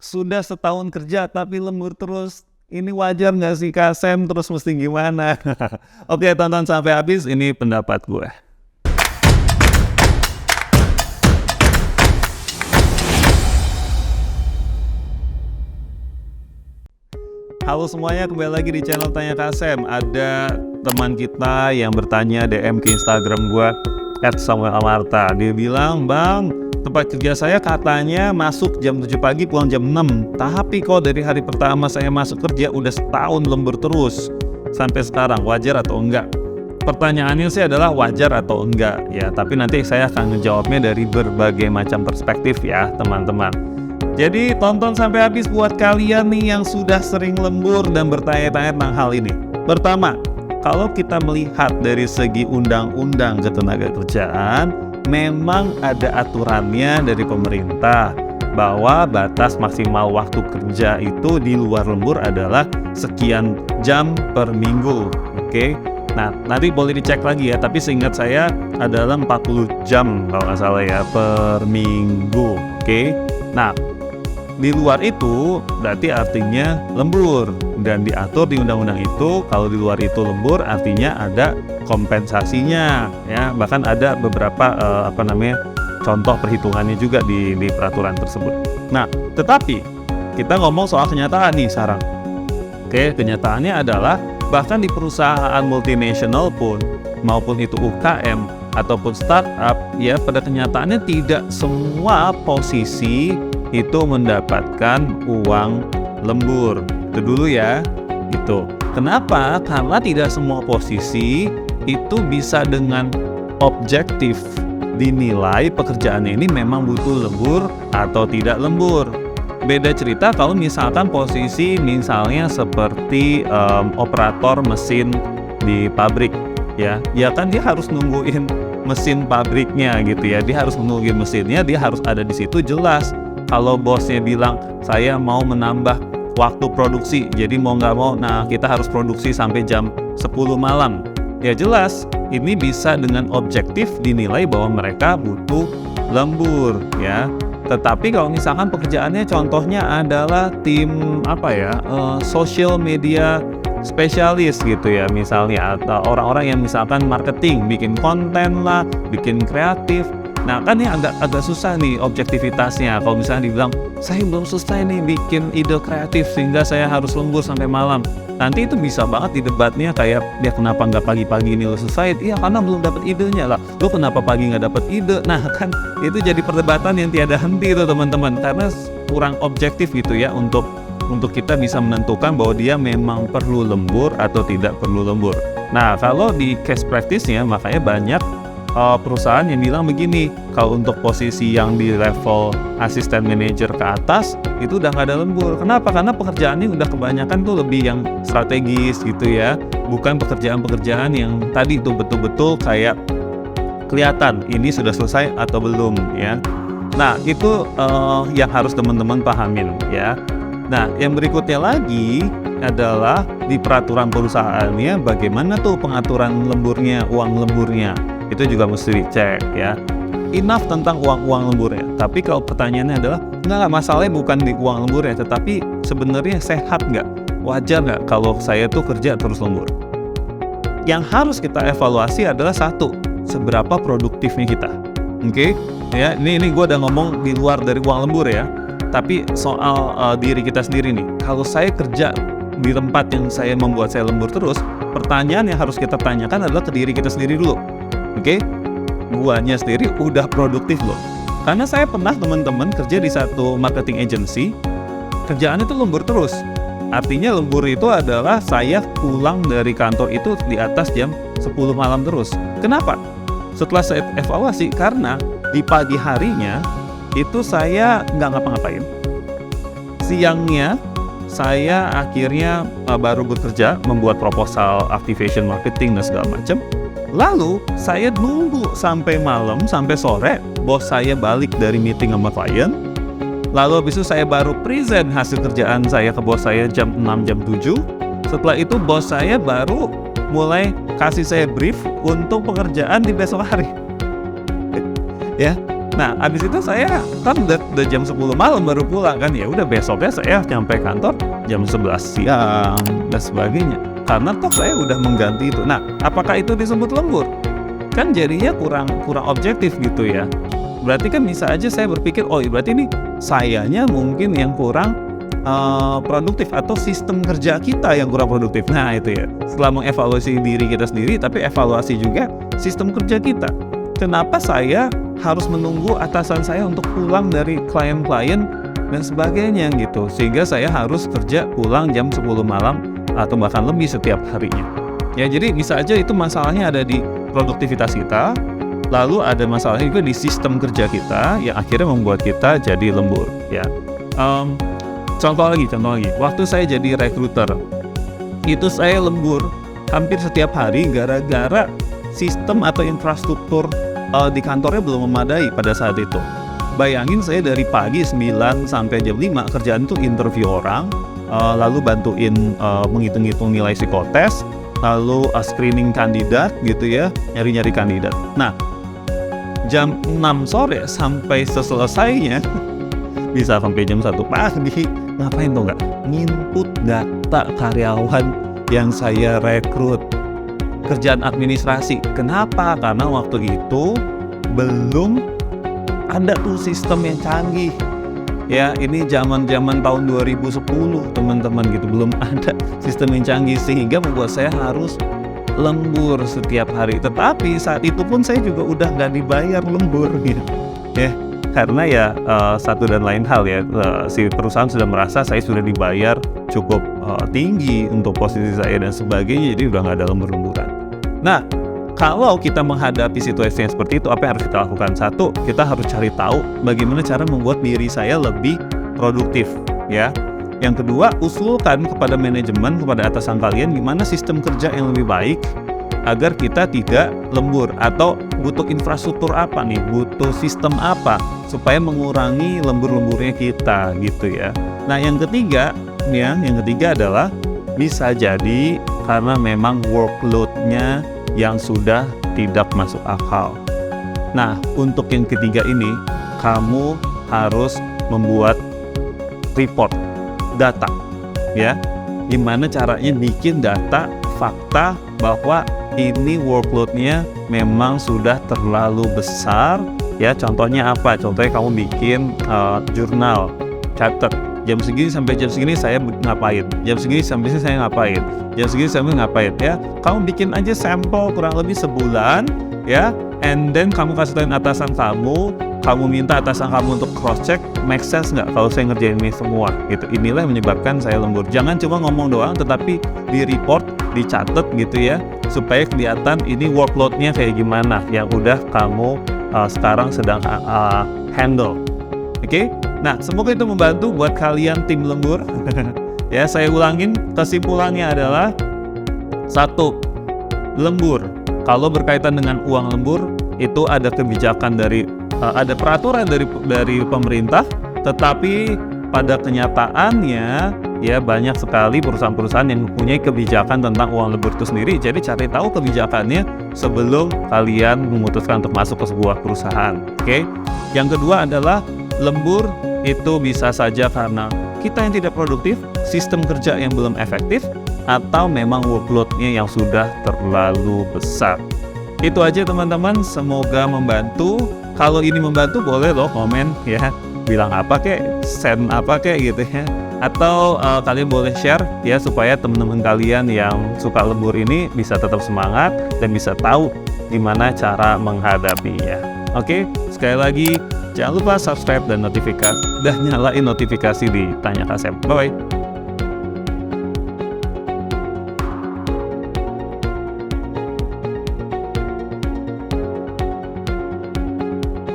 Sudah setahun kerja tapi lembur terus. Ini wajar nggak sih Kak Sam? Terus mesti gimana? Oke, tonton sampai habis. Ini pendapat gue. Halo semuanya, kembali lagi di channel Tanya Kak Sam. Ada teman kita yang bertanya DM ke Instagram gue @samuelamarta. Dia bilang, "Bang, tempat kerja saya katanya masuk jam 7 pagi pulang jam 6. Tapi kok dari hari pertama saya masuk kerja udah setahun lembur terus sampai sekarang, wajar atau enggak?" Pertanyaannya sih adalah wajar atau enggak ya, tapi nanti saya akan menjawabnya dari berbagai macam perspektif ya teman-teman. Jadi tonton sampai habis buat kalian nih yang sudah sering lembur dan bertanya-tanya tentang hal ini. Pertama, kalau kita melihat dari segi undang-undang ketenagakerjaan, memang ada aturannya dari pemerintah bahwa batas maksimal waktu kerja itu di luar lembur adalah sekian jam per minggu. Oke. Nah, nanti boleh dicek lagi ya, tapi seingat saya adalah 40 jam kalau nggak salah ya per minggu. Oke. Nah, di luar itu berarti artinya lembur, dan diatur di undang-undang itu kalau di luar itu lembur artinya ada kompensasinya ya, bahkan ada beberapa contoh perhitungannya juga di peraturan tersebut. Nah, tetapi kita ngomong soal kenyataan nih sekarang. Oke, kenyataannya adalah bahkan di perusahaan multinasional pun maupun itu UKM ataupun startup ya, pada kenyataannya tidak semua posisi itu mendapatkan uang lembur. Itu dulu ya. Itu. Kenapa? Karena tidak semua posisi itu bisa dengan objektif dinilai pekerjaannya ini memang butuh lembur atau tidak lembur. Beda cerita kalau misalkan posisi misalnya seperti operator mesin di pabrik ya kan dia harus nungguin mesin pabriknya gitu ya. Dia harus nungguin mesinnya, dia harus ada di situ jelas. Kalau bosnya bilang saya mau menambah waktu produksi, jadi mau nggak mau, nah kita harus produksi sampai jam 10 malam. Ya jelas, ini bisa dengan objektif dinilai bahwa mereka butuh lembur ya. Tetapi kalau misalkan pekerjaannya contohnya adalah tim social media spesialis gitu ya misalnya, atau orang-orang yang misalkan marketing, bikin konten lah, bikin kreatif. Nah kan ini agak susah nih objektivitasnya. Kalau misalnya dibilang saya belum selesai nih bikin ide kreatif sehingga saya harus lembur sampai malam, nanti itu bisa banget di debatnya kayak dia kenapa nggak pagi-pagi ini lo selesai? Iya karena belum dapat idenya lah. Lo kenapa pagi nggak dapat ide? Nah kan itu jadi perdebatan yang tiada henti tuh teman-teman, karena kurang objektif gitu ya untuk kita bisa menentukan bahwa dia memang perlu lembur atau tidak perlu lembur. Nah kalau di case practice-nya makanya banyak perusahaan yang bilang begini, kalau untuk posisi yang di level asisten manajer ke atas itu udah nggak ada lembur. Kenapa? Karena pekerjaannya udah kebanyakan tuh lebih yang strategis gitu ya, bukan pekerjaan-pekerjaan yang tadi tuh betul-betul kayak kelihatan ini sudah selesai atau belum ya. Nah itu yang harus teman-teman pahamin ya. Nah yang berikutnya lagi adalah di peraturan perusahaannya bagaimana tuh pengaturan lemburnya, uang lemburnya. Itu juga mesti dicek ya. Enough tentang uang lemburnya. Tapi kalau pertanyaannya adalah enggak, masalahnya bukan di uang lemburnya, tetapi sebenarnya sehat nggak? Wajar nggak kalau saya tuh kerja terus lembur? Yang harus kita evaluasi adalah satu, seberapa produktifnya kita. Oke? Ya, ini gue udah ngomong di luar dari uang lembur ya. Tapi soal diri kita sendiri nih. Kalau saya kerja di tempat yang saya membuat saya lembur terus, pertanyaan yang harus kita tanyakan adalah ke diri kita sendiri dulu. Oke, guanya sendiri udah produktif loh. Karena saya pernah teman-teman kerja di satu marketing agency, kerjaannya tuh lembur terus. Artinya lembur itu adalah saya pulang dari kantor itu di atas jam 10 malam terus. Kenapa? Setelah saya evaluasi, karena di pagi harinya itu saya nggak ngapa-ngapain. Siangnya saya akhirnya baru bekerja, membuat proposal activation marketing dan segala macam. Lalu saya nunggu sampai malam, sampai sore, bos saya balik dari meeting sama klien. Lalu habis itu saya baru present hasil kerjaan saya ke bos saya jam 6, jam 7. Setelah itu bos saya baru mulai kasih saya brief untuk pekerjaan di besok hari. Ya, Nah, abis itu saya kan udah jam 10 malam baru pulang kan, ya udah besoknya saya nyampe kantor jam 11 siang dan sebagainya. Karena toh saya udah mengganti itu. Nah, apakah itu disebut lembur? Kan jadinya kurang objektif gitu ya. Berarti kan bisa aja saya berpikir, oh berarti ini sayanya mungkin yang kurang produktif atau sistem kerja kita yang kurang produktif. Nah itu ya, setelah mengevaluasi diri kita sendiri, tapi evaluasi juga sistem kerja kita. Kenapa saya harus menunggu atasan saya untuk pulang dari klien-klien dan sebagainya gitu, sehingga saya harus kerja pulang jam 10 malam atau bahkan lebih setiap harinya. Ya jadi bisa aja itu masalahnya ada di produktivitas kita, lalu ada masalahnya juga di sistem kerja kita yang akhirnya membuat kita jadi lembur ya. Contoh lagi, waktu saya jadi recruiter, itu saya lembur hampir setiap hari gara-gara sistem atau infrastruktur di kantornya belum memadai pada saat itu. Bayangin saya dari pagi 9 sampai jam 5 kerjaan itu interview orang, lalu bantuin menghitung-hitung nilai psikotes, lalu screening kandidat gitu ya, nyari-nyari kandidat. Nah, jam 6 sore sampai selesainya bisa sampai jam 1 pagi. Ngapain tuh nggak? Nginput data karyawan yang saya rekrut. Kerjaan administrasi. Kenapa? Karena waktu itu belum ada tuh sistem yang canggih. Ya, ini zaman tahun 2010 teman-teman gitu, belum ada sistem yang canggih sehingga membuat saya harus lembur setiap hari. Tetapi saat itu pun saya juga udah nggak dibayar lembur gitu. Ya. Karena ya satu dan lain hal ya, si perusahaan sudah merasa saya sudah dibayar cukup tinggi untuk posisi saya dan sebagainya, jadi udah nggak ada lembur-lemburan. Nah, kalau kita menghadapi situasi yang seperti itu, apa yang harus kita lakukan? Satu, kita harus cari tahu bagaimana cara membuat diri saya lebih produktif ya. Yang kedua, usulkan kepada manajemen, kepada atasan kalian gimana sistem kerja yang lebih baik agar kita tidak lembur, atau butuh infrastruktur apa nih, butuh sistem apa supaya mengurangi lembur-lemburnya kita gitu ya. Nah yang ketiga adalah bisa jadi karena memang workload-nya yang sudah tidak masuk akal. Nah untuk yang ketiga ini kamu harus membuat report data ya. Gimana caranya bikin data fakta bahwa ini workload-nya memang sudah terlalu besar ya. Contohnya apa? Contohnya kamu bikin jurnal, catat jam segini sampai jam segini saya ngapain, jam segini sampai sini saya ngapain, jam segini sampai ngapain ya. Kamu bikin aja sampel kurang lebih sebulan ya, and then kamu kasih tahu atasan kamu minta atasan kamu untuk cross check, make sense nggak kalau saya ngerjain ini semua gitu. Inilah yang menyebabkan saya lembur. Jangan cuma ngomong doang, tetapi di report, dicatat gitu ya, supaya kelihatan ini workload-nya kayak gimana yang udah kamu sekarang sedang handle. Oke? Nah, semoga itu membantu buat kalian tim lembur. Ya, saya ulangin, kesimpulannya adalah 1. Lembur. Kalau berkaitan dengan uang lembur, itu ada kebijakan ada peraturan dari pemerintah, tetapi pada kenyataannya ya banyak sekali perusahaan-perusahaan yang mempunyai kebijakan tentang uang lembur itu sendiri. Jadi cari tahu kebijakannya sebelum kalian memutuskan untuk masuk ke sebuah perusahaan. Oke? Yang kedua adalah lembur itu bisa saja karena kita yang tidak produktif, sistem kerja yang belum efektif, atau memang workload-nya yang sudah terlalu besar. Itu aja teman-teman, semoga membantu. Kalau ini membantu boleh loh komen ya, bilang apa kek, send apa kek gitu ya. Atau kalian boleh share ya supaya teman-teman kalian yang suka lembur ini bisa tetap semangat dan bisa tahu gimana cara menghadapinya. Oke, sekali lagi jangan lupa subscribe dan nyalain notifikasi di Tanya Kasem. Bye bye.